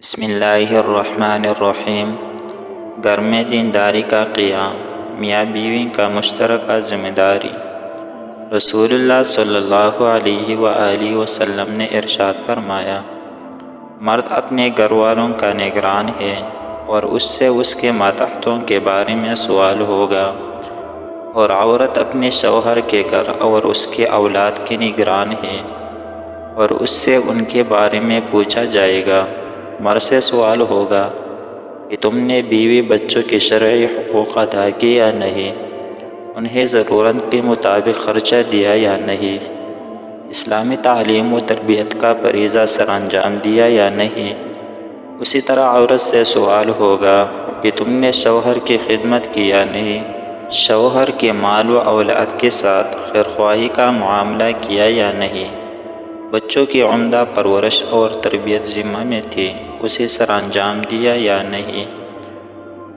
بسم اللہ الرحمن الرحیم۔ گھر میں دینداری کا قیام، میاں بیوی کا مشترکہ ذمہ داری۔ رسول اللہ صلی اللہ علیہ وآلہ وسلم نے ارشاد فرمایا، مرد اپنے گھر والوں کا نگران ہے اور اس سے اس کے ماتحتوں کے بارے میں سوال ہوگا، اور عورت اپنے شوہر کے گھر اور اس کے اولاد کی نگران ہے اور اس سے ان کے بارے میں پوچھا جائے گا۔ مرد سے سوال ہوگا کہ تم نے بیوی بچوں کے شرعی حقوق ادا کیے یا نہیں، انہیں ضرورت کے مطابق خرچہ دیا یا نہیں، اسلامی تعلیم و تربیت کا فریضہ سر انجام دیا یا نہیں۔ اسی طرح عورت سے سوال ہوگا کہ تم نے شوہر کی خدمت کی یا نہیں، شوہر کے مال و اولاد کے ساتھ خیرخواہی کا معاملہ کیا یا نہیں، بچوں کی عمدہ پرورش اور تربیت ذمہ میں تھی، اسے سر انجام دیا یا نہیں۔